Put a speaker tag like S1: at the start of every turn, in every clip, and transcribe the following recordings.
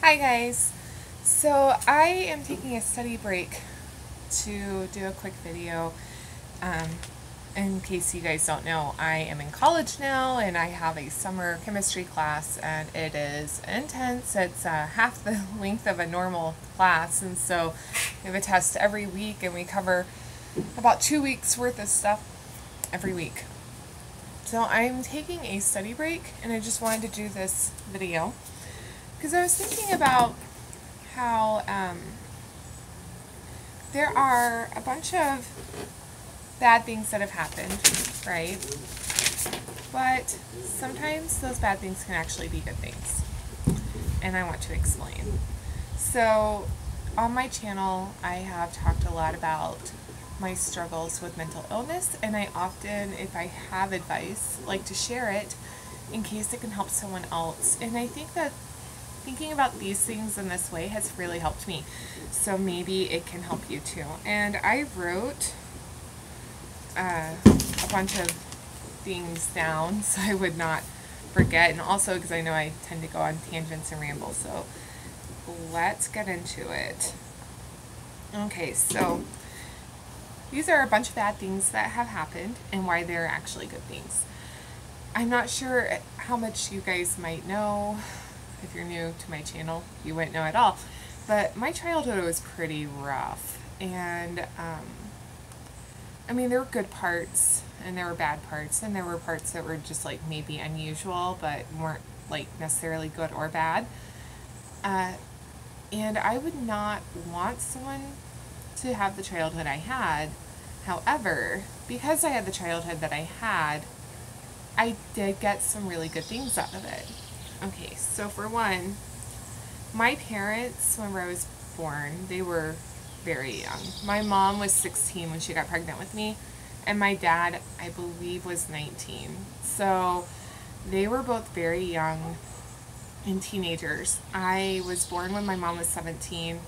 S1: Hi guys! So I am taking a study break to do a quick video. Um, in case you guys don't know, I am in college now and I have a summer chemistry class and it is intense. It's half the length of a normal class, and so we have a test every week and we cover about 2 weeks worth of stuff every week. So I'm taking a study break and I just wanted to do this video because I was thinking about how there are a bunch of bad things that have happened, right? But sometimes those bad things can actually be good things. And I want to explain. So on my channel, I have talked a lot about my struggles with mental illness, and I often, if I have advice, like to share it in case it can help someone else. And I think that thinking about these things in this way has really helped me. So maybe it can help you too. And I wrote a bunch of things down so I would not forget, and also because I know I tend to go on tangents and ramble. So let's get into it. Okay, so these are a bunch of bad things that have happened and why they're actually good things. I'm not sure how much you guys might know. If you're new to my channel, you wouldn't know at all. But my childhood was pretty rough. And, I mean, there were good parts and there were bad parts. And there were parts that were just like maybe unusual, but weren't like necessarily good or bad. And I would not want someone to have the childhood I had. However, because I had the childhood that I had, I did get some really good things out of it. Okay, so for one, my parents, whenever I was born, they were very young. My mom was 16 when she got pregnant with me, and my dad, I believe, was 19. So they were both very young and teenagers. I was born when my mom was 17,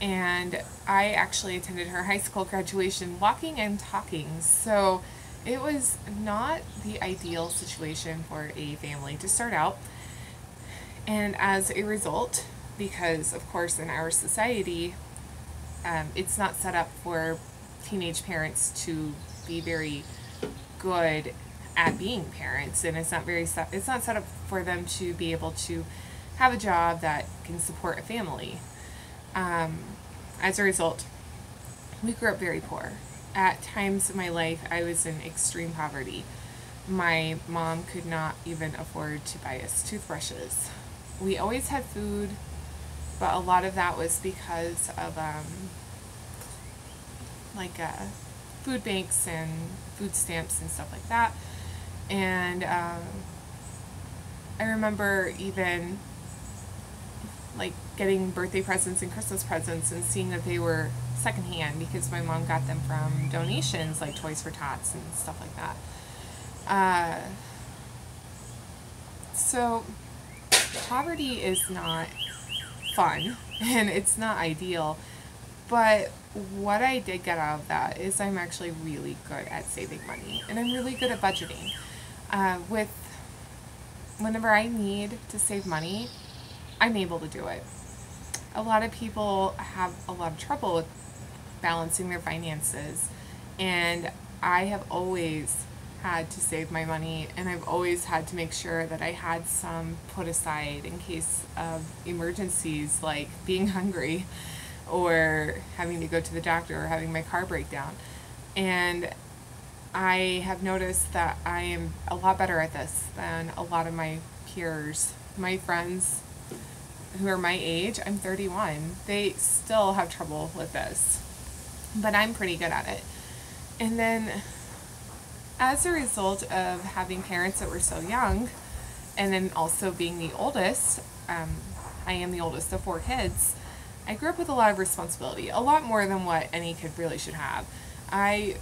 S1: and I actually attended her high school graduation walking and talking. So it was not the ideal situation for a family to start out. And as a result, because of course in our society, it's not set up for teenage parents to be very good at being parents, and it's not set up for them to be able to have a job that can support a family. As a result, we grew up very poor. At times in my life, I was in extreme poverty. My mom could not even afford to buy us toothbrushes. We always had food, but a lot of that was because of food banks and food stamps and stuff like that. And I remember even like getting birthday presents and Christmas presents and seeing that they were secondhand because my mom got them from donations like Toys for Tots and stuff like that. So poverty is not fun and it's not ideal, but what I did get out of that is I'm actually really good at saving money, and I'm really good at budgeting. Whenever I need to save money, I'm able to do it. A lot of people have a lot of trouble with balancing their finances, and I have always had to save my money, and I've always had to make sure that I had some put aside in case of emergencies like being hungry or having to go to the doctor or having my car break down. And I have noticed that I am a lot better at this than a lot of my peers. My friends who are my age, I'm 31, they still have trouble with this, but I'm pretty good at it. And then as a result of having parents that were so young, and then also being the oldest, I am the oldest of 4 kids, I grew up with a lot of responsibility, a lot more than what any kid really should have. I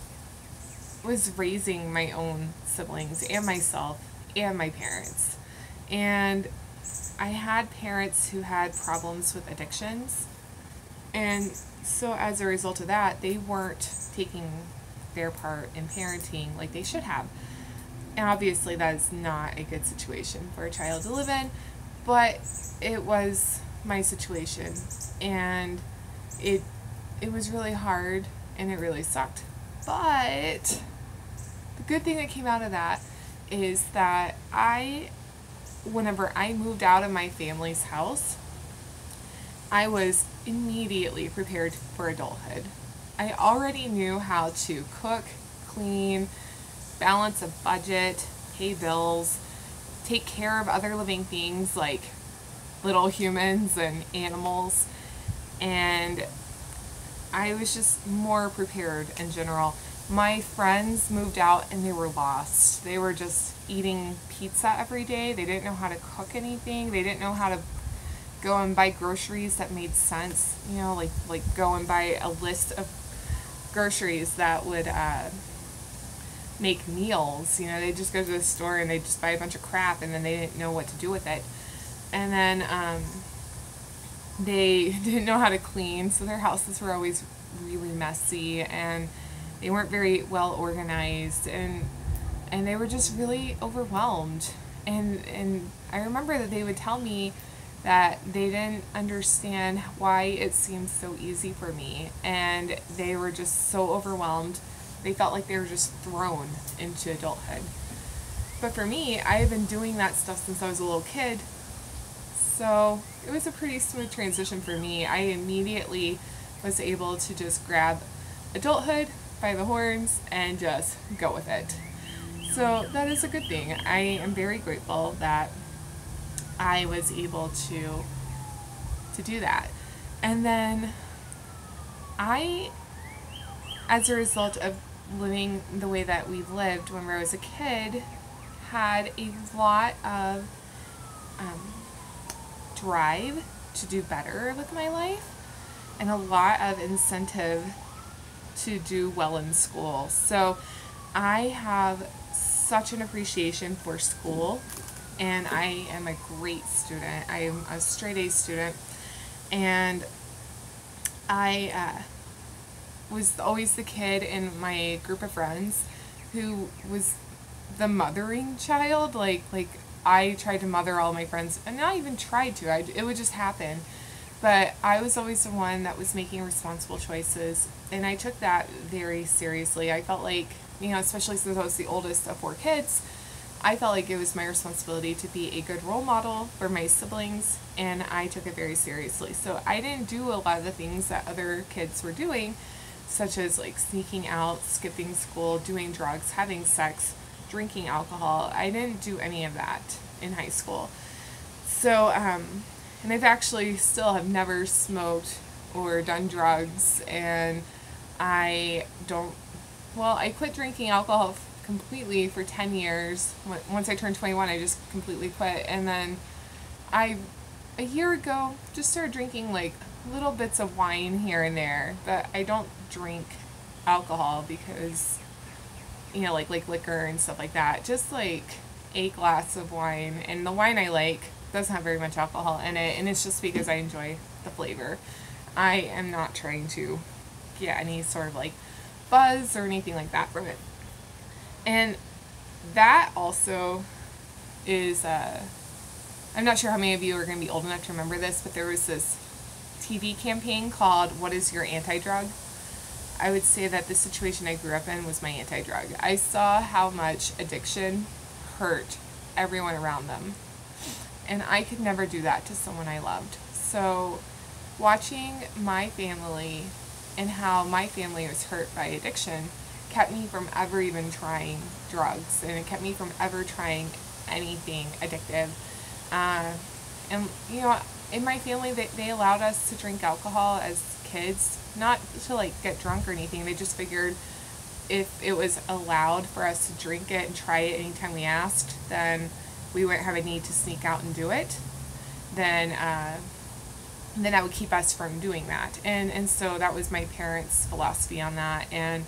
S1: was raising my own siblings and myself and my parents. And I had parents who had problems with addictions, and so as a result of that, they weren't taking their part in parenting like they should have. And obviously that is not a good situation for a child to live in, but it was my situation, and it was really hard and it really sucked. But the good thing that came out of that is that whenever I moved out of my family's house, I was immediately prepared for adulthood. I already knew how to cook, clean, balance a budget, pay bills, take care of other living things like little humans and animals, and I was just more prepared in general. My friends moved out and they were lost. They were just eating pizza every day. They didn't know how to cook anything. They didn't know how to go and buy groceries that made sense. Like go and buy a list of groceries that would make meals. They just go to the store and they just buy a bunch of crap, and then they didn't know what to do with it. And then they didn't know how to clean, so their houses were always really messy, and they weren't very well organized, and they were just really overwhelmed. And I remember that they would tell me that they didn't understand why it seemed so easy for me, and they were just so overwhelmed. They felt like they were just thrown into adulthood. But for me, I had been doing that stuff since I was a little kid, so it was a pretty smooth transition for me. I immediately was able to just grab adulthood by the horns and just go with it. So that is a good thing. I am very grateful that I was able to do that. And then as a result of living the way that we've lived when I was a kid, had a lot of drive to do better with my life and a lot of incentive to do well in school. So I have such an appreciation for school, and I am a great student. I am a straight A student, and I was always the kid in my group of friends who was the mothering child. Like I tried to mother all my friends, and not even tried to. It would just happen. But I was always the one that was making responsible choices, and I took that very seriously. I felt like, especially since I was the oldest of 4 kids, I felt like it was my responsibility to be a good role model for my siblings, and I took it very seriously. So I didn't do a lot of the things that other kids were doing, such as like sneaking out, skipping school, doing drugs, having sex, drinking alcohol. I didn't do any of that in high school. So, and I've actually still have never smoked or done drugs, and I quit drinking alcohol completely for 10 years. Once I turned 21, I just completely quit, and then a year ago, just started drinking like little bits of wine here and there, but I don't drink alcohol because, like liquor and stuff like that. Just like a glass of wine, and the wine I like doesn't have very much alcohol in it, and it's just because I enjoy the flavor. I am not trying to get any sort of like buzz or anything like that from it. And that also is, I'm not sure how many of you are going to be old enough to remember this, but there was this TV campaign called What is Your Anti-Drug? I would say that the situation I grew up in was my anti-drug. I saw how much addiction hurt everyone around them, and I could never do that to someone I loved. So watching my family and how my family was hurt by addiction kept me from ever even trying drugs, and it kept me from ever trying anything addictive. And in my family, they allowed us to drink alcohol as kids, not to like get drunk or anything. They just figured if it was allowed for us to drink it and try it anytime we asked, then we wouldn't have a need to sneak out and do it. Then that would keep us from doing that. And so that was my parents' philosophy on that, and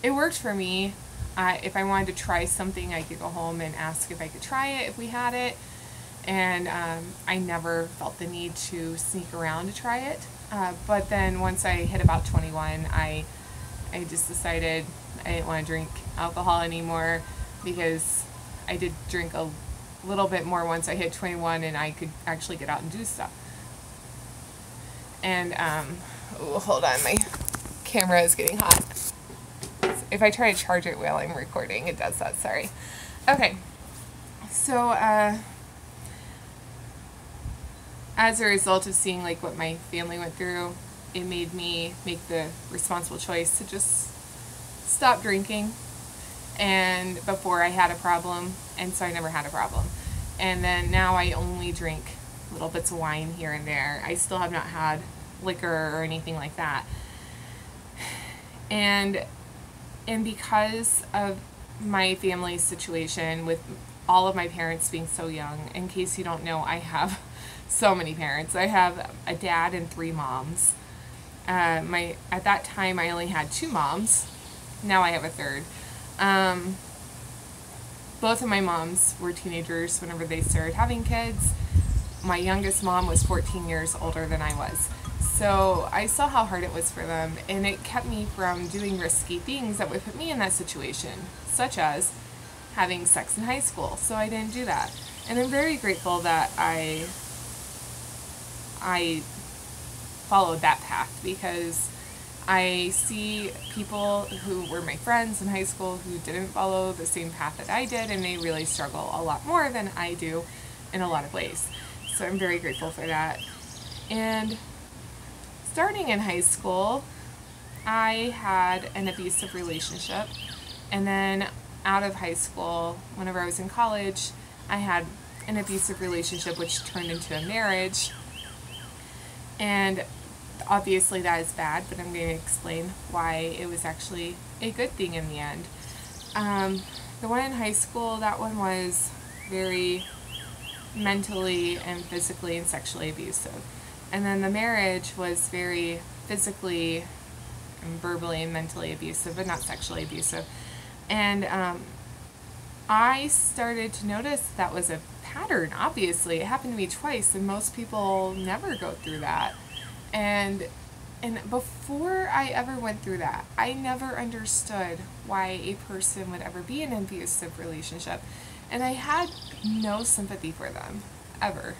S1: it worked for me. If I wanted to try something, I could go home and ask if I could try it if we had it, and I never felt the need to sneak around to try it. But then once I hit about 21, I just decided I didn't want to drink alcohol anymore, because I did drink a little bit more once I hit 21 and I could actually get out and do stuff. And, oh, hold on, my camera is getting hot. If I try to charge it while I'm recording, it does that, sorry. Okay, so, as a result of seeing, like, what my family went through, it made me make the responsible choice to just stop drinking, and before I had a problem, and so I never had a problem. And then now I only drink little bits of wine here and there. I still have not had liquor or anything like that. And because of my family's situation with all of my parents being so young, in case you don't know, I have so many parents. I have a dad and 3 moms. At that time I only had 2 moms. Now I have a 3rd. Both of my moms were teenagers whenever they started having kids. My youngest mom was 14 years older than I was. So I saw how hard it was for them, and it kept me from doing risky things that would put me in that situation, such as having sex in high school. So I didn't do that. And I'm very grateful that I followed that path, because I see people who were my friends in high school who didn't follow the same path that I did, and they really struggle a lot more than I do in a lot of ways. So I'm very grateful for that. And starting in high school, I had an abusive relationship. And then out of high school, whenever I was in college, I had an abusive relationship which turned into a marriage. And obviously that is bad, but I'm going to explain why it was actually a good thing in the end. The one in high school, that one was very mentally and physically and sexually abusive. And then the marriage was very physically and verbally and mentally abusive, but not sexually abusive. And I started to notice that was a pattern, obviously. It happened to me twice, and most people never go through that. And before I ever went through that, I never understood why a person would ever be in an abusive relationship. And I had no sympathy for them, ever.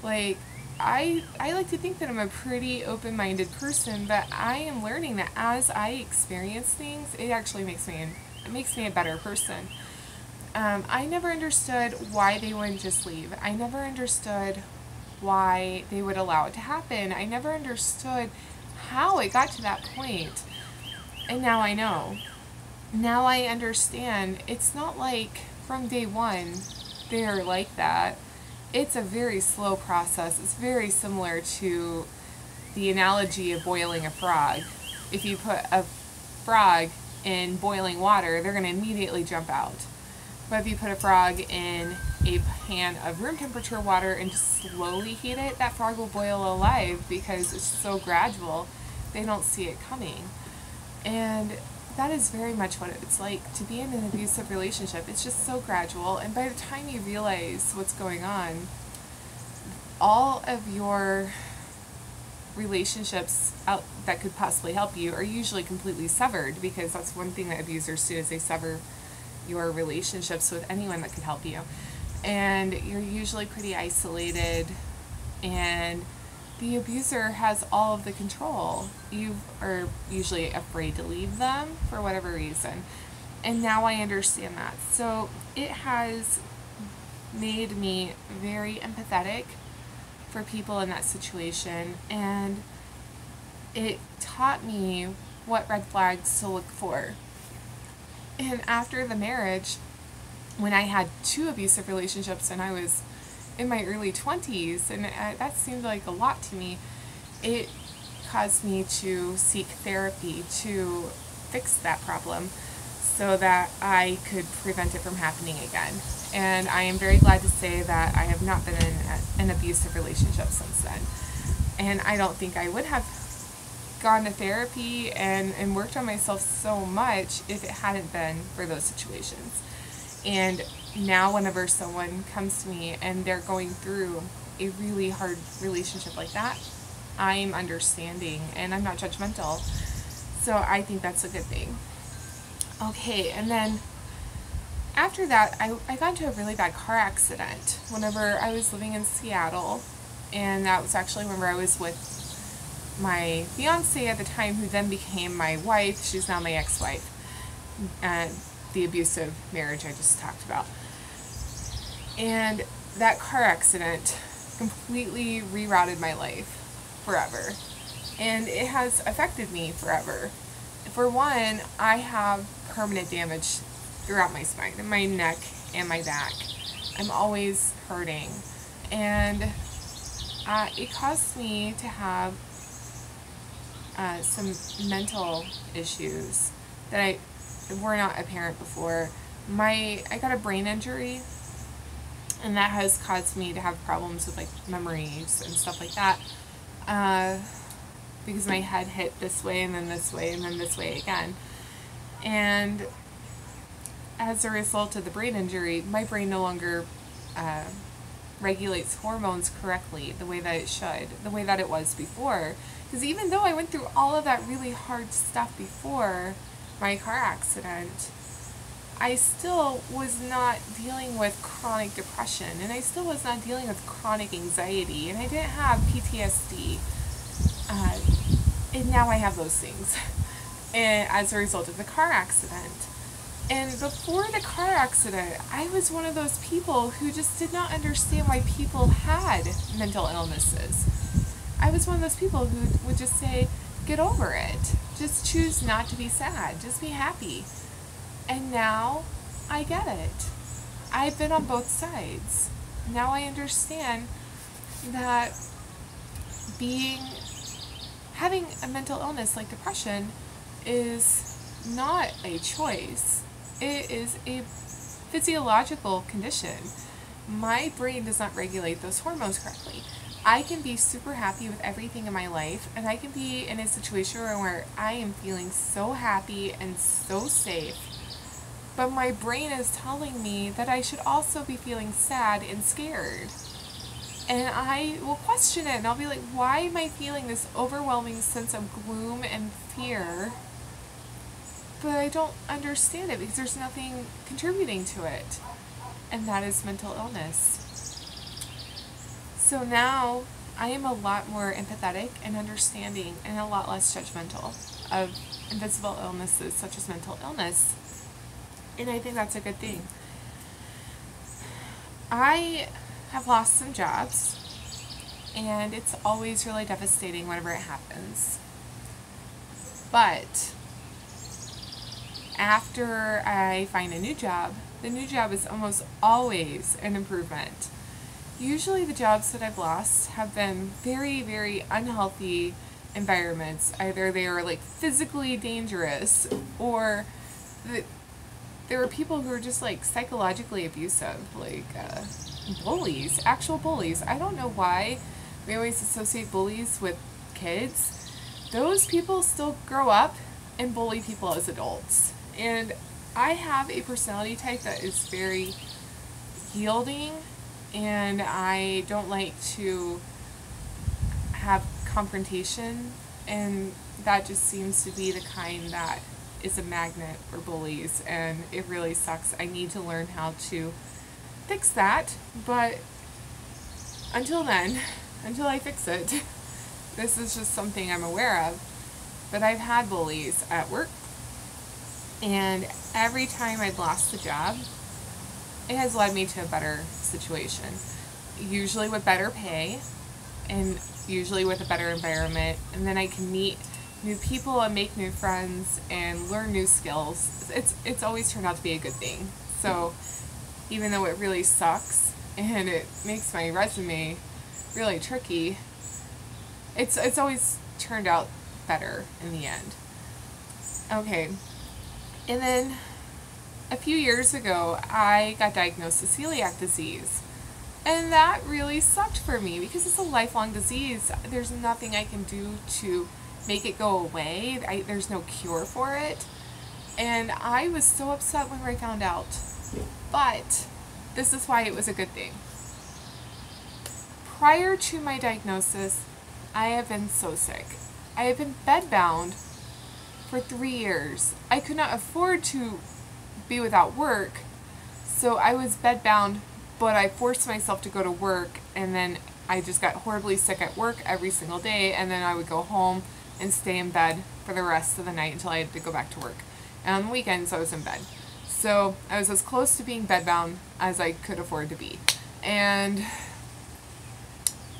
S1: Like, I like to think that I'm a pretty open-minded person, but I am learning that as I experience things, it actually makes me a better person. I never understood why they wouldn't just leave. I never understood why they would allow it to happen. I never understood how it got to that point. And now I know. Now I understand. It's not like from day one they're like that. It's a very slow process. It's very similar to the analogy of boiling a frog. If you put a frog in boiling water, they're going to immediately jump out. But if you put a frog in a pan of room temperature water and just slowly heat it, that frog will boil alive because it's so gradual, they don't see it coming. And that is very much what it's like to be in an abusive relationship. It's just so gradual, and by the time you realize what's going on, all of your relationships out that could possibly help you are usually completely severed, because that's one thing that abusers do, is they sever your relationships with anyone that could help you. And you're usually pretty isolated, and the abuser has all of the control. You are usually afraid to leave them for whatever reason. And now I understand that. So it has made me very empathetic for people in that situation, and it taught me what red flags to look for. And after the marriage, when I had 2 abusive relationships and I was in my early 20s, and that seemed like a lot to me, it caused me to seek therapy to fix that problem so that I could prevent it from happening again. And I am very glad to say that I have not been in an abusive relationship since then. And I don't think I would have gone to therapy and worked on myself so much if it hadn't been for those situations. And now whenever someone comes to me and they're going through a really hard relationship like that, I'm understanding and I'm not judgmental. So I think that's a good thing. Okay, and then after that, I got into a really bad car accident whenever I was living in Seattle. And that was actually whenever I was with my fiance at the time, who then became my wife. She's now my ex-wife. The abusive marriage I just talked about. And that car accident completely rerouted my life forever. And it has affected me forever. For one, I have permanent damage throughout my spine, my neck and my back. I'm always hurting. And it caused me to have some mental issues that were not apparent before. I got a brain injury, and that has caused me to have problems with like memories and stuff like that, because my head hit this way and then this way and then this way again. And as a result of the brain injury, my brain no longer regulates hormones correctly the way that it should, the way that it was before. Because even though I went through all of that really hard stuff before my car accident, I still was not dealing with chronic depression, and I still was not dealing with chronic anxiety, and I didn't have PTSD. And now I have those things and as a result of the car accident. And before the car accident, I was one of those people who just did not understand why people had mental illnesses. I was one of those people who would just say, get over it. Just choose not to be sad. Just be happy. And now I get it. I've been on both sides. Now I understand that having a mental illness like depression is not a choice. It is a physiological condition. My brain does not regulate those hormones correctly. I can be super happy with everything in my life, and I can be in a situation where I am feeling so happy and so safe, but my brain is telling me that I should also be feeling sad and scared. And I will question it, and I'll be like, why am I feeling this overwhelming sense of gloom and fear? But I don't understand it because there's nothing contributing to it. And that is mental illness. So now I am a lot more empathetic and understanding and a lot less judgmental of invisible illnesses such as mental illness. And I think that's a good thing. I have lost some jobs, and it's always really devastating whenever it happens. But after I find a new job, the new job is almost always an improvement. Usually the jobs that I've lost have been very, very unhealthy environments. Either they are like physically dangerous, or there were people who were just like psychologically abusive, like bullies, actual bullies. I don't know why we always associate bullies with kids. Those people still grow up and bully people as adults. And I have a personality type that is very yielding, and I don't like to have confrontation, and that just seems to be the kind that is a magnet for bullies, and it really sucks. I need to learn how to fix that, but until then, until I fix it, this is just something I'm aware of. But I've had bullies at work, and every time I've lost the job, it has led me to a better situation. Usually with better pay, and usually with a better environment, and then I can meet new people and make new friends and learn new skills. It's always turned out to be a good thing. So even though it really sucks and it makes my resume really tricky, it's always turned out better in the end. Okay, and then a few years ago I got diagnosed with celiac disease, and that really sucked for me because it's a lifelong disease. There's nothing I can do to make it go away. There's no cure for it, and I was so upset when I found out. But this is why it was a good thing. Prior to my diagnosis, I have been so sick. I have been bedbound for 3 years. I could not afford to be without work, so I was bedbound, but I forced myself to go to work, and then I just got horribly sick at work every single day, and then I would go home and stay in bed for the rest of the night until I had to go back to work. And on the weekends, I was in bed. So I was as close to being bedbound as I could afford to be. And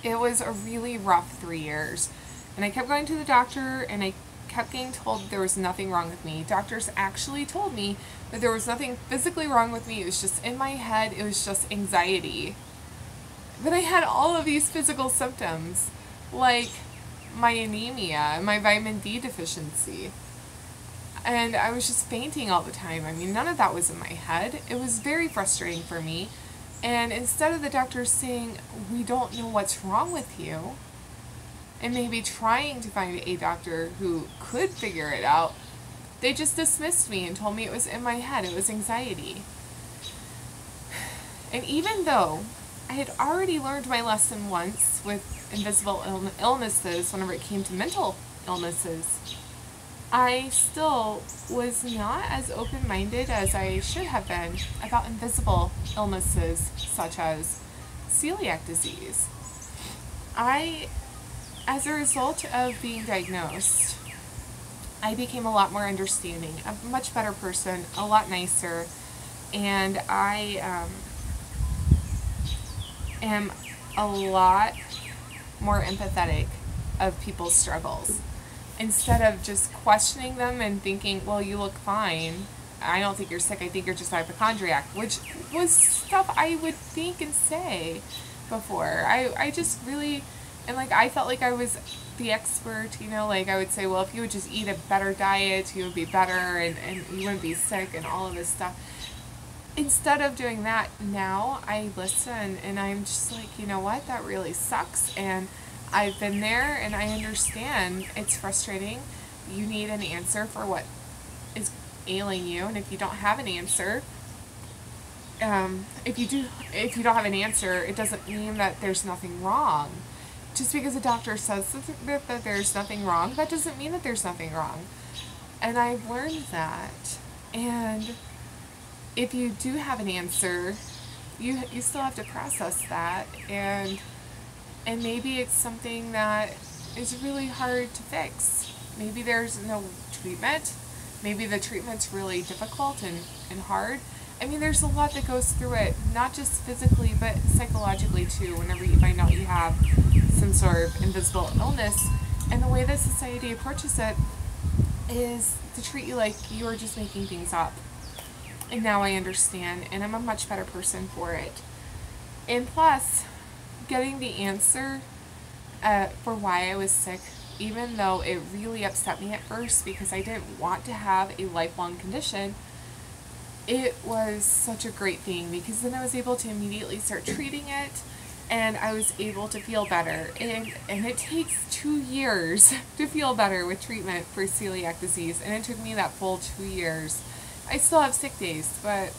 S1: it was a really rough 3 years. And I kept going to the doctor, and I kept getting told that there was nothing wrong with me. Doctors actually told me that there was nothing physically wrong with me. It was just in my head. It was just anxiety. But I had all of these physical symptoms, like my anemia, my vitamin D deficiency. And I was just fainting all the time. I mean, none of that was in my head. It was very frustrating for me. And instead of the doctors saying, we don't know what's wrong with you, and maybe trying to find a doctor who could figure it out, they just dismissed me and told me it was in my head. It was anxiety. And even though I had already learned my lesson once with invisible illnesses whenever it came to mental illnesses, I still was not as open-minded as I should have been about invisible illnesses such as celiac disease. As a result of being diagnosed, I became a lot more understanding, a much better person, a lot nicer, and I am a lot more empathetic of people's struggles. Instead of just questioning them and thinking, well, you look fine, I don't think you're sick, I think you're just a hypochondriac, which was stuff I would think and say before. I just really, and like I felt like I was the expert, you know, like I would say, well, if you would just eat a better diet, you would be better and you wouldn't be sick and all of this stuff. Instead of doing that, now I listen and I'm just like, you know what, that really sucks, and I've been there and I understand it's frustrating. You need an answer for what is ailing you, and if you don't have an answer, if you don't have an answer, it doesn't mean that there's nothing wrong. Just because a doctor says that there's nothing wrong, that doesn't mean that there's nothing wrong. And I've learned that. And if you do have an answer, you still have to process that, and maybe it's something that is really hard to fix. Maybe there's no treatment. Maybe the treatment's really difficult and hard. I mean, there's a lot that goes through it, not just physically, but psychologically too, whenever you find out you have some sort of invisible illness. And the way that society approaches it is to treat you like you are just making things up. And now I understand, and I'm a much better person for it. And plus, getting the answer for why I was sick, even though it really upset me at first because I didn't want to have a lifelong condition, it was such a great thing because then I was able to immediately start treating it, and I was able to feel better. And it takes 2 years to feel better with treatment for celiac disease, and it took me that full 2 years. I still have sick days, but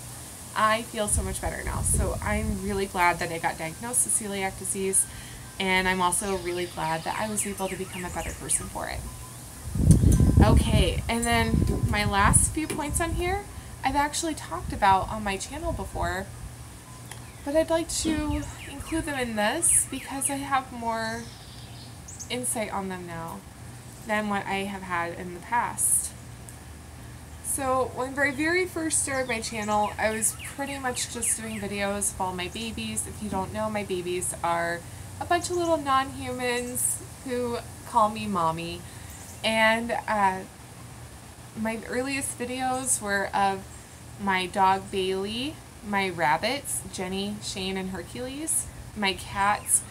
S1: I feel so much better now. So I'm really glad that I got diagnosed with celiac disease, and I'm also really glad that I was able to become a better person for it. Okay, and then my last few points on here, I've actually talked about on my channel before, but I'd like to include them in this because I have more insight on them now than what I have had in the past. So when I very first started my channel, I was pretty much just doing videos of all my babies. If you don't know, my babies are a bunch of little non-humans who call me mommy. And my earliest videos were of my dog Bailey, my rabbits, Jenny, Shane, and Hercules, my cats,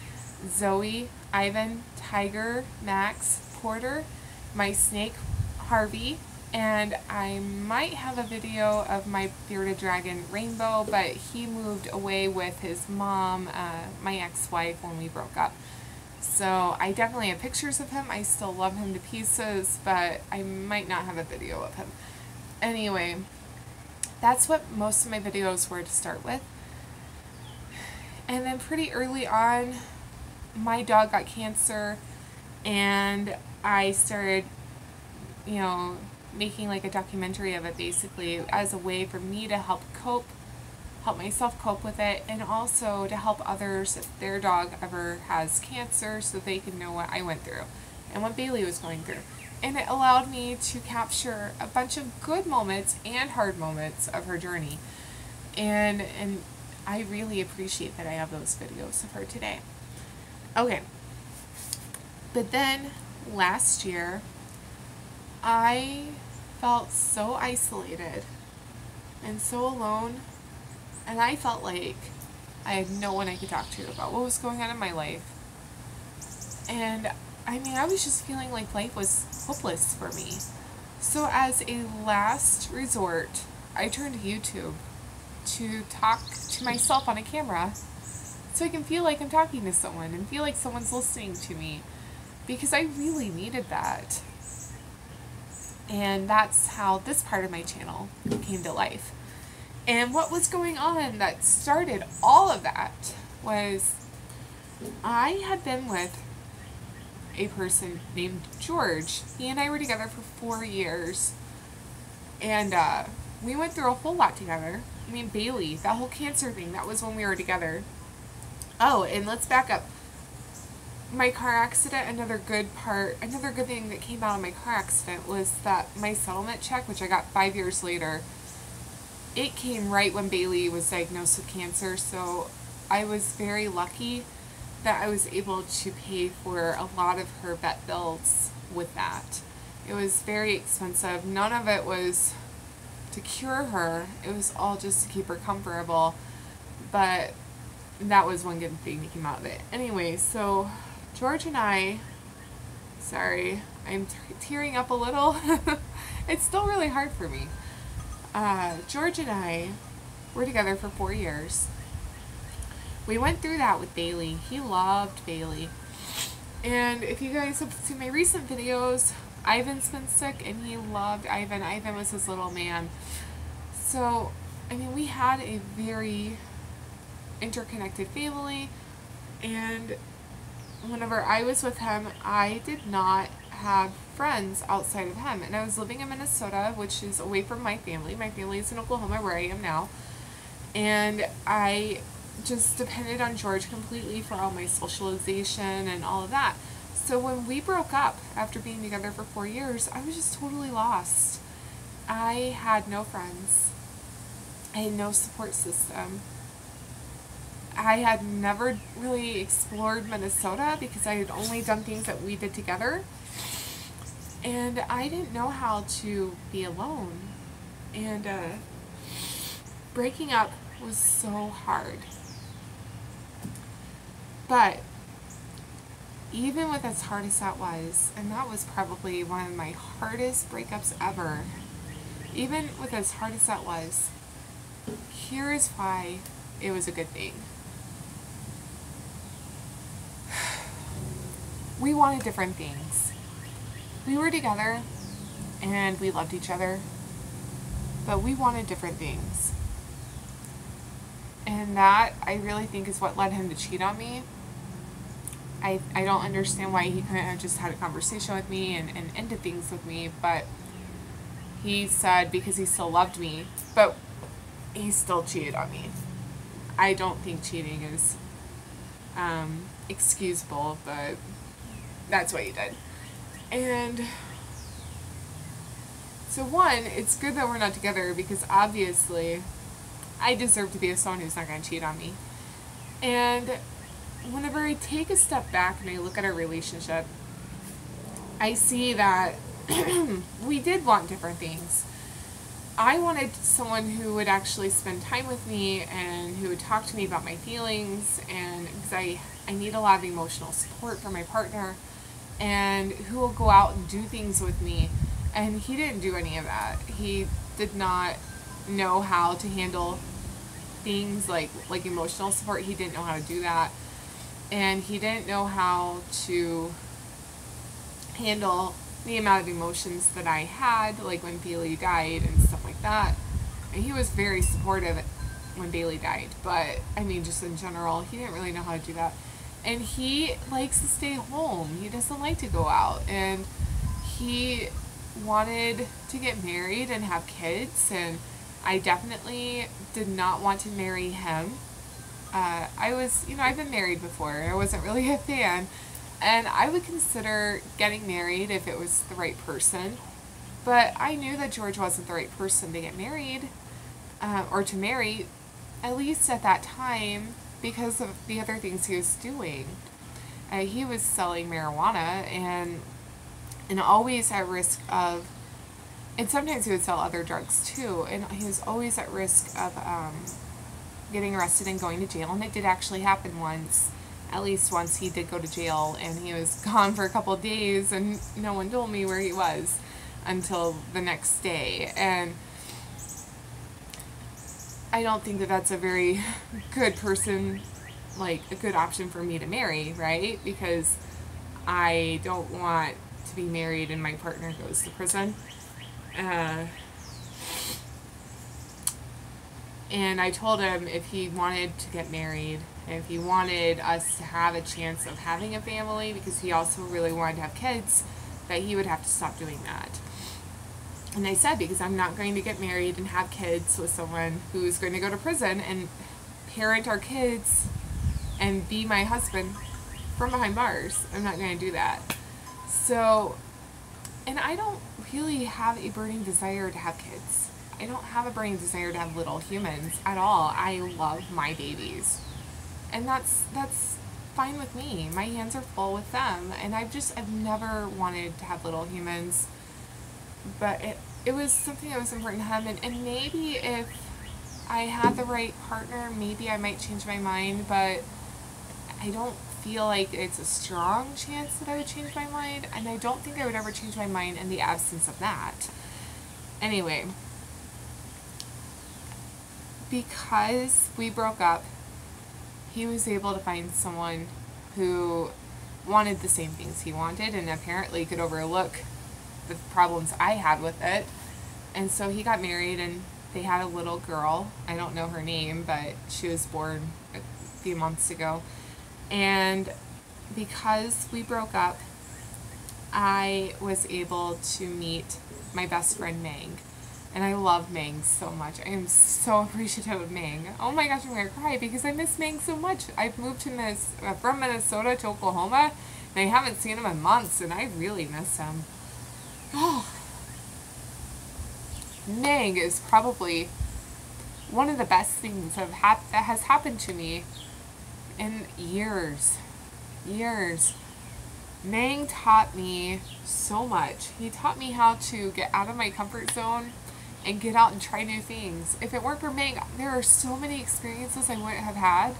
S1: Zoe, Ivan, Tiger, Max, Porter, my snake, Harvey, and I might have a video of my bearded dragon, Rainbow, but he moved away with his mom, my ex-wife, when we broke up. So I definitely have pictures of him. I still love him to pieces, but I might not have a video of him. Anyway, that's what most of my videos were to start with. And then pretty early on, my dog got cancer, and I started, you know, making like a documentary of it basically as a way for me to help cope help myself cope with it, and also to help others if their dog ever has cancer so they can know what I went through and what Bailey was going through. And it allowed me to capture a bunch of good moments and hard moments of her journey. And I really appreciate that I have those videos of her today. Okay. But then last year, I felt so isolated and so alone, and I felt like I had no one I could talk to about what was going on in my life. And I mean, I was just feeling like life was hopeless for me. So as a last resort, I turned to YouTube to talk to myself on a camera so I can feel like I'm talking to someone and feel like someone's listening to me, because I really needed that. And that's how this part of my channel came to life. And what was going on that started all of that was I had been with a person named George. He and I were together for 4 years. And we went through a whole lot together. I mean, Bailey, that whole cancer thing, that was when we were together. Oh, and let's back up. My car accident, another good thing that came out of my car accident was that my settlement check, which I got 5 years later, it came right when Bailey was diagnosed with cancer. So I was very lucky that I was able to pay for a lot of her vet bills with that. It was very expensive. None of it was to cure her. It was all just to keep her comfortable. But that was one good thing that came out of it. Anyway, so George and I, sorry, I'm tearing up a little. It's still really hard for me. George and I were together for 4 years. We went through that with Bailey. He loved Bailey. And if you guys have seen my recent videos, Ivan's been sick and he loved Ivan. Ivan was his little man. So, I mean, we had a very interconnected family, and whenever I was with him, I did not have friends outside of him. And I was living in Minnesota, which is away from my family. My family is in Oklahoma, where I am now. And I just depended on George completely for all my socialization and all of that. So when we broke up after being together for 4 years, I was just totally lost. I had no friends. I had no support system. I had never really explored Minnesota because I had only done things that we did together. And I didn't know how to be alone. And breaking up was so hard. But even with as hard as that was, and that was probably one of my hardest breakups ever, even with as hard as that was, here is why it was a good thing. We wanted different things. We were together and we loved each other, but we wanted different things. And that, I really think, is what led him to cheat on me. I don't understand why he couldn't have just had a conversation with me and ended things with me, but he said because he still loved me, but he still cheated on me. I don't think cheating is excusable, but that's what he did. And so one, it's good that we're not together because obviously I deserve to be with someone who's not going to cheat on me. And whenever I take a step back and I look at our relationship, I see that we did want different things. I wanted someone who would actually spend time with me and who would talk to me about my feelings, and because I need a lot of emotional support from my partner, and who will go out and do things with me. And he didn't do any of that. He did not know how to handle things like emotional support. He didn't know how to do that. And he didn't know how to handle the amount of emotions that I had, like when Bailey died and stuff like that. And he was very supportive when Bailey died, but I mean, just in general, he didn't really know how to do that. And he likes to stay home. He doesn't like to go out. And he wanted to get married and have kids, and I definitely did not want to marry him. I've been married before. I wasn't really a fan. And I would consider getting married if it was the right person. But I knew that George wasn't the right person to get married, or to marry, at least at that time, because of the other things he was doing. He was selling marijuana and always at risk of, and sometimes he would sell other drugs too, and he was always at risk of getting arrested and going to jail. And it did actually happen once. At least once he did go to jail, and he was gone for a couple of days, and no one told me where he was until the next day. And I don't think that that's a very good person, like a good option for me to marry, right? Because I don't want to be married and my partner goes to prison. And I told him if he wanted to get married, and if he wanted us to have a chance of having a family, because he also really wanted to have kids, that he would have to stop doing that. And I said, because I'm not going to get married and have kids with someone who's going to go to prison and parent our kids and be my husband from behind bars. I'm not going to do that. So, and I don't really have a burning desire to have kids. I don't have a burning desire to have little humans at all. I love my babies. And that's fine with me. My hands are full with them. And I've never wanted to have little humans. But it was something that was important to him. And maybe if I had the right partner, maybe I might change my mind. But I don't feel like it's a strong chance that I would change my mind. And I don't think I would ever change my mind in the absence of that. Anyway, because we broke up, he was able to find someone who wanted the same things he wanted and apparently could overlook the problems I had with it. And so he got married and they had a little girl. I don't know her name, but she was born a few months ago. And because we broke up, I was able to meet my best friend Mang. And I love Mang so much. I am so appreciative of Mang. Oh my gosh, I'm going to cry because I miss Mang so much. I've moved to from Minnesota to Oklahoma, and I haven't seen him in months, and I really miss him. Oh. Mang is probably one of the best things that has happened to me in years. Mang taught me so much. He taught me how to get out of my comfort zone and get out and try new things. If it weren't for Mang, there are so many experiences I wouldn't have had.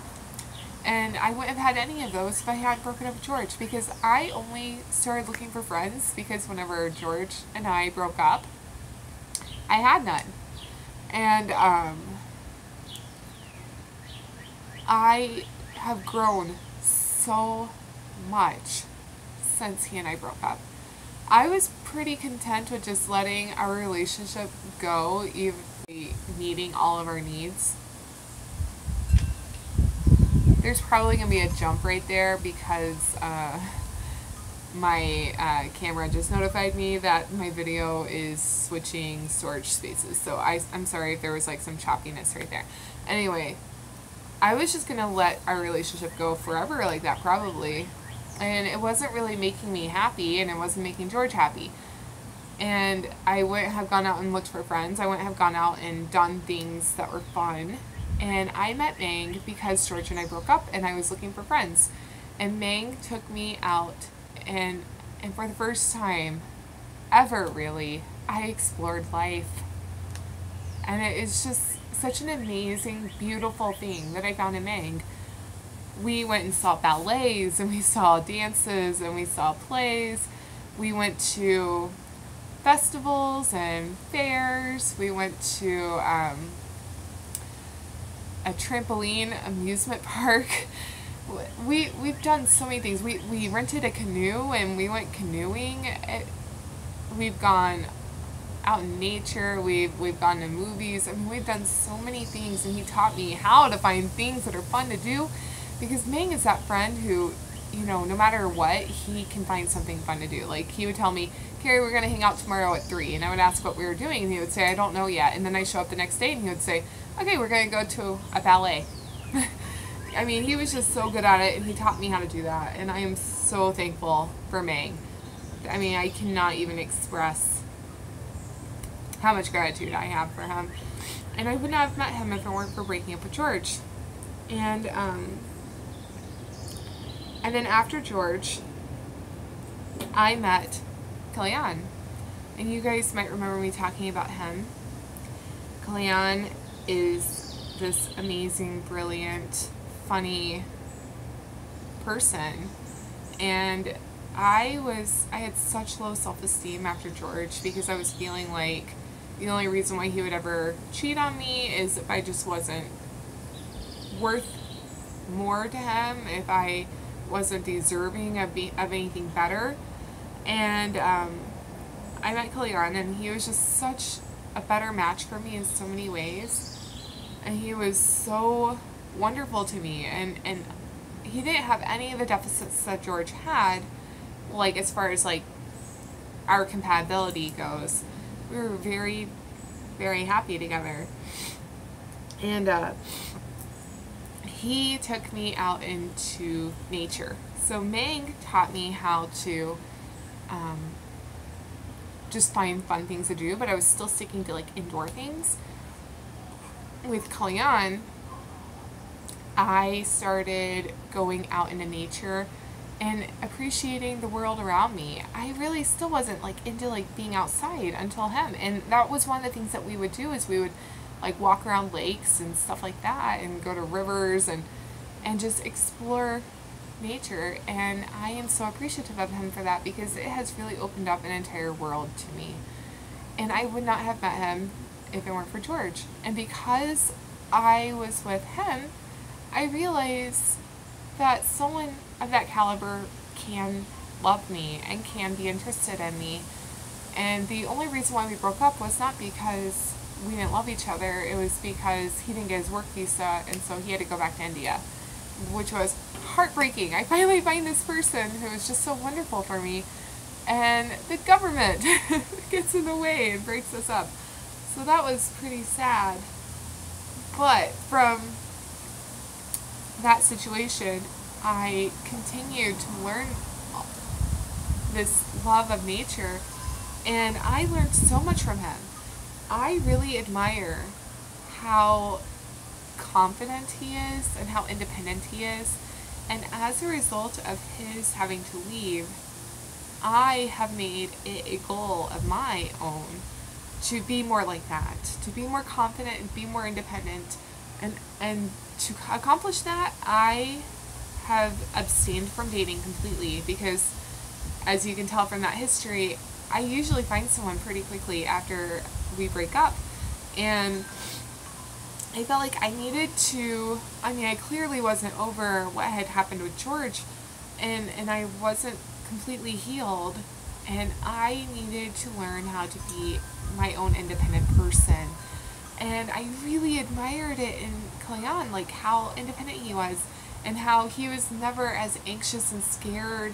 S1: And I wouldn't have had any of those if I hadn't broken up with George. Because I only started looking for friends because whenever George and I broke up, I had none. And I have grown so much since he and I broke up. I was pretty content with just letting our relationship go, even meeting all of our needs. There's probably going to be a jump right there because my camera just notified me that my video is switching storage spaces. So I'm sorry if there was like some choppiness right there. Anyway, I was just going to let our relationship go forever like that probably. And it wasn't really making me happy, and it wasn't making George happy. And I wouldn't have gone out and looked for friends. I wouldn't have gone out and done things that were fun. And I met Mang because George and I broke up, and I was looking for friends. And Mang took me out, and for the first time ever, really, I explored life. And it is just such an amazing, beautiful thing that I found in Mang. We went and saw ballets, and we saw dances, and we saw plays. We went to festivals and fairs. We went to a trampoline amusement park. We've done so many things. We rented a canoe, and we went canoeing. We've gone out in nature. We've gone to movies. I mean, we've done so many things, and he taught me how to find things that are fun to do. Because Mang is that friend who no matter what, he can find something fun to do. Like, he would tell me, Carrie, we're going to hang out tomorrow at 3. And I would ask what we were doing, and he would say, I don't know yet. And then I show up the next day, and he would say, okay, we're going to go to a ballet. I mean, he was just so good at it, and he taught me how to do that. And I am so thankful for Mang. I mean, I cannot even express how much gratitude I have for him. And I would not have met him if it weren't for breaking up with George. And then after George, I met Kalyan. And you guys might remember me talking about him. Kalyan is this amazing, brilliant, funny person. And I had such low self-esteem after George because I was feeling like the only reason why he would ever cheat on me is if I just wasn't worth more to him, if I wasn't deserving of anything better. And I met Kalyan, and he was just such a better match for me in so many ways. And he was so wonderful to me, and he didn't have any of the deficits that George had, like as far as like our compatibility goes. We were very, very happy together. And he took me out into nature. So Mang taught me how to just find fun things to do, but I was still sticking to like indoor things. With Kalyan, I started going out into nature and appreciating the world around me. I really still wasn't like into like being outside until him, and that was one of the things that we would do is we would like walk around lakes and stuff like that and go to rivers and just explore nature. And I am so appreciative of him for that because it has really opened up an entire world to me. And I would not have met him if it weren't for George. And because I was with him, I realized that someone of that caliber can love me and can be interested in me. And the only reason why we broke up was not because we didn't love each other, it was because he didn't get his work visa, and so he had to go back to India, which was heartbreaking. I finally find this person who is just so wonderful for me, and the government gets in the way and breaks us up. So that was pretty sad. But from that situation, I continued to learn this love of nature, and I learned so much from him. I really admire how confident he is and how independent he is, and as a result of his having to leave, I have made it a goal of my own to be more like that, to be more confident and be more independent. And to accomplish that, I have abstained from dating completely because, as you can tell from that history, I usually find someone pretty quickly after we break up. And I felt like I needed to, I clearly wasn't over what had happened with George, and I wasn't completely healed, and I needed to learn how to be my own independent person. And I really admired it in Kalyan, like how independent he was and how he was never as anxious and scared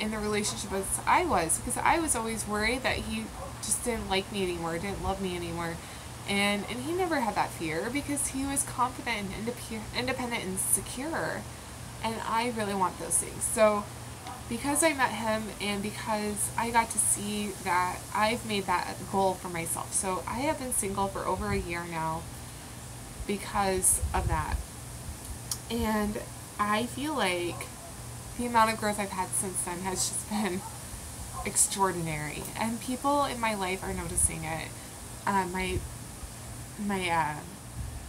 S1: in the relationship as I was, because I was always worried that he just didn't like me anymore, didn't love me anymore. And he never had that fear because he was confident and independent and secure. And I really want those things. So because I met him and because I got to see that, I've made that a goal for myself. So I have been single for over a year now because of that. And I feel like the amount of growth I've had since then has just been extraordinary. And people in my life are noticing it. My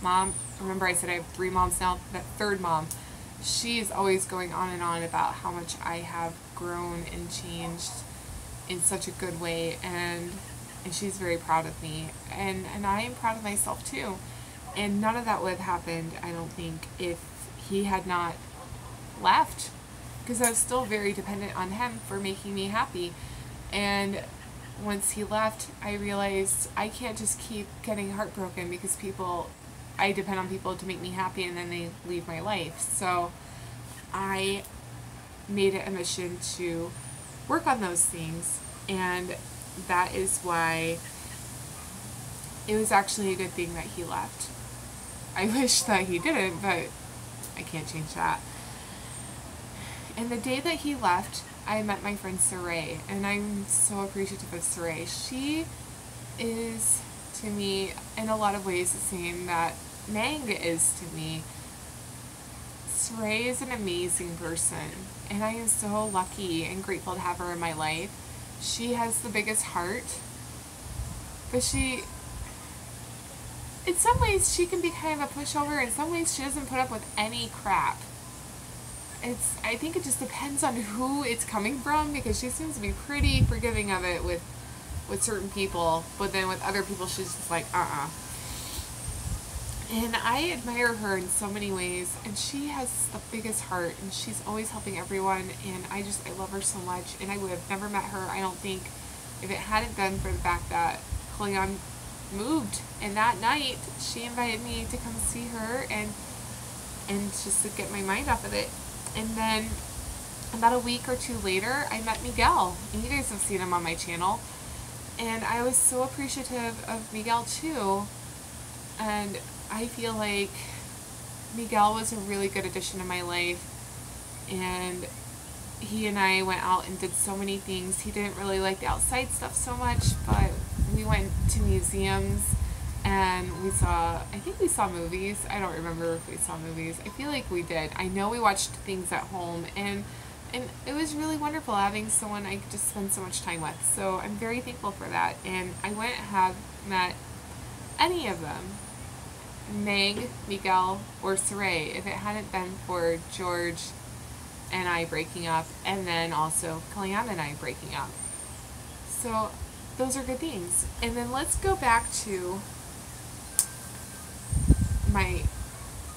S1: mom, remember I said I have 3 moms now, that third mom, she's always going on and on about how much I have grown and changed in such a good way, and she's very proud of me, and I am proud of myself too. And none of that would have happened, I don't think, if he had not left, because I was still very dependent on him for making me happy. And once he left, I realized I can't just keep getting heartbroken because I depend on people to make me happy and then they leave my life. So I made it a mission to work on those things, and that is why it was actually a good thing that he left. I wish that he didn't, but I can't change that. And the day that he left, I met my friend Saray, and I'm so appreciative of Saray. She is, to me, in a lot of ways, the same that Mang is to me. Saray is an amazing person, and I am so lucky and grateful to have her in my life. She has the biggest heart, but in some ways, she can be kind of a pushover. In some ways, she doesn't put up with any crap. I think it just depends on who it's coming from, because she seems to be pretty forgiving of it with certain people, but then with other people, she's just like, And I admire her in so many ways, and she has the biggest heart, and she's always helping everyone, and I love her so much, and I would have never met her, I don't think, if it hadn't been for the fact that Cleon moved, and that night, she invited me to come see her, and just to get my mind off of it. And then about a week or two later, I met Miguel, and you guys have seen him on my channel, and I was so appreciative of Miguel too, and I feel like Miguel was a really good addition to my life, and he and I went out and did so many things. He didn't really like the outside stuff so much, but we went to museums, and I think we saw movies. I don't remember if we saw movies. I feel like we did. I know we watched things at home, and it was really wonderful having someone I could just spend so much time with. So I'm very thankful for that. And I wouldn't have met any of them, Meg, Miguel, or Saray, if it hadn't been for George and I breaking up, and then also Cleon and I breaking up. So those are good things. And then let's go back to my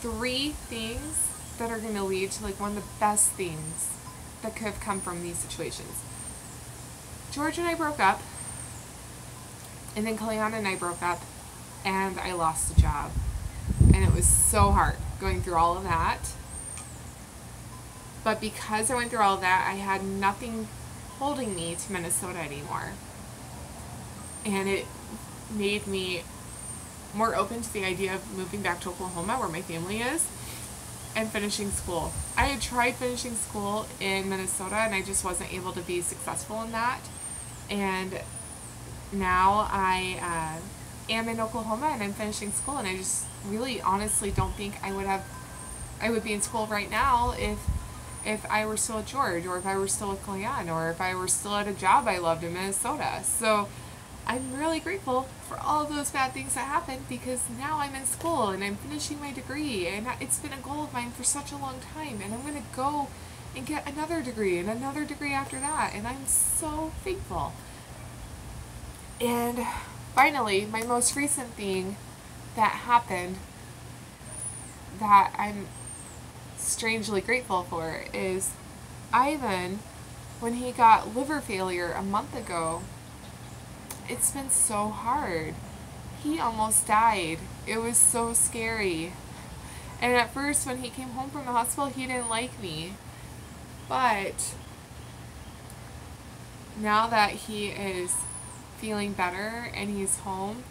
S1: 3 things that are going to lead to like one of the best things that could have come from these situations. George and I broke up, and then Cleon and I broke up, and I lost the job. And it was so hard going through all of that. But because I went through all of that, I had nothing holding me to Minnesota anymore. And it made me more open to the idea of moving back to Oklahoma, where my family is, and finishing school. I had tried finishing school in Minnesota, and I just wasn't able to be successful in that. And now I am in Oklahoma, and I'm finishing school, and I just really honestly don't think I would be in school right now if I were still at George, or if I were still at Cleon, or if I were still at a job I loved in Minnesota. So I'm really grateful for all of those bad things that happened, because now I'm in school and I'm finishing my degree, and it's been a goal of mine for such a long time, and I'm going to go and get another degree and another degree after that, and I'm so thankful. And finally, my most recent thing that happened that I'm strangely grateful for is Ivan, when he got liver failure a month ago. It's been so hard. He almost died. It was so scary. And at first, when he came home from the hospital, he didn't like me. But now that he is feeling better and he's home,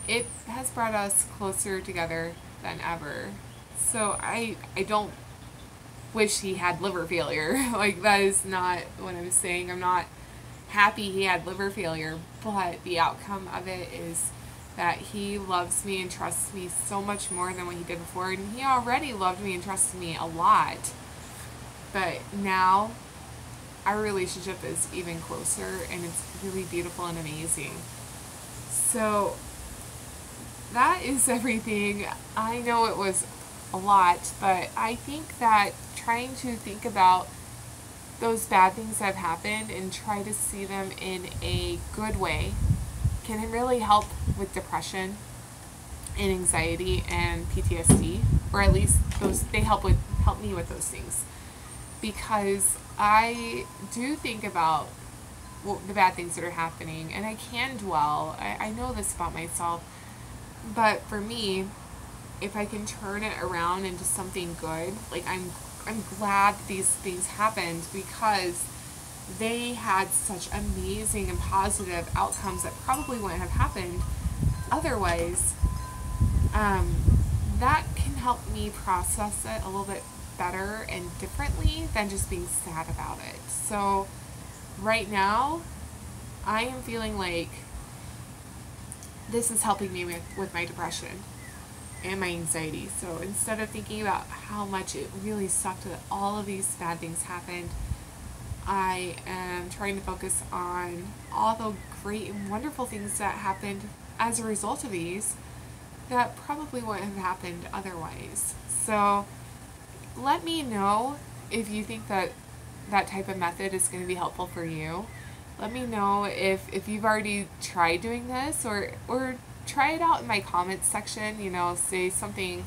S1: it has brought us closer together than ever. So I don't wish he had liver failure. Like, that is not what I'm saying. I'm not happy he had liver failure, but the outcome of it is that he loves me and trusts me so much more than what he did before, and he already loved me and trusted me a lot, but now our relationship is even closer, and it's really beautiful and amazing. So that is everything. I know it was a lot, but I think that trying to think about those bad things that have happened and try to see them in a good way can really help with depression and anxiety and PTSD, or at least they help me with those things, because I do think about the bad things that are happening, and I can dwell. I know this about myself, but for me, if I can turn it around into something good, like I'm I'm glad these things happened because they had such amazing and positive outcomes that probably wouldn't have happened otherwise. That can help me process it a little bit better and differently than just being sad about it. So right now, I am feeling like this is helping me with my depression and my anxiety. So instead of thinking about how much it really sucked that all of these bad things happened, I am trying to focus on all the great and wonderful things that happened as a result of these that probably wouldn't have happened otherwise. So let me know if you think that that type of method is going to be helpful for you. Let me know if you've already tried doing this, or try it out in my comments section. You know, say something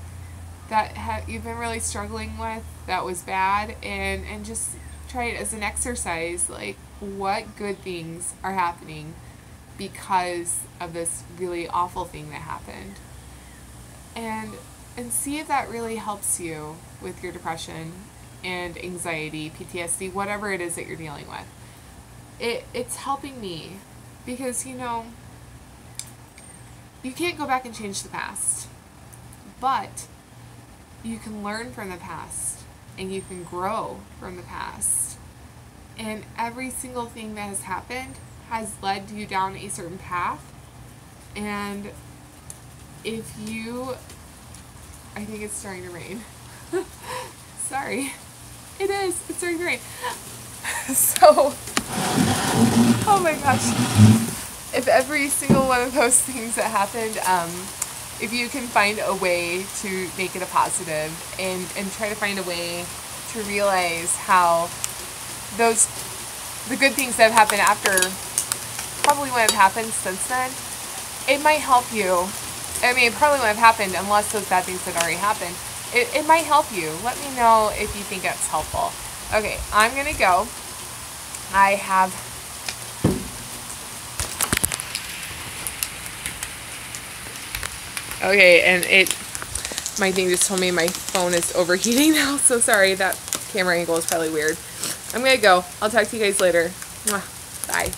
S1: that you've been really struggling with that was bad, and just try it as an exercise, like what good things are happening because of this really awful thing that happened. And see if that really helps you with your depression and anxiety, PTSD, whatever it is that you're dealing with. It's helping me because, you know, you can't go back and change the past, but you can learn from the past and you can grow from the past. And every single thing that has happened has led you down a certain path. And if you, I think it's starting to rain. Sorry. It is. It's starting to rain. So, oh my gosh. If every single one of those things that happened, if you can find a way to make it a positive and try to find a way to realize how the good things that have happened after probably wouldn't have happened since then, it might help you. I mean, it probably wouldn't have happened unless those bad things had already happened. It might help you. Let me know if you think it's helpful. Okay, I'm going to go. I have... Okay, and my thing just told me my phone is overheating now, so sorry, that camera angle is probably weird. I'm going to go. I'll talk to you guys later. Mwah. Bye.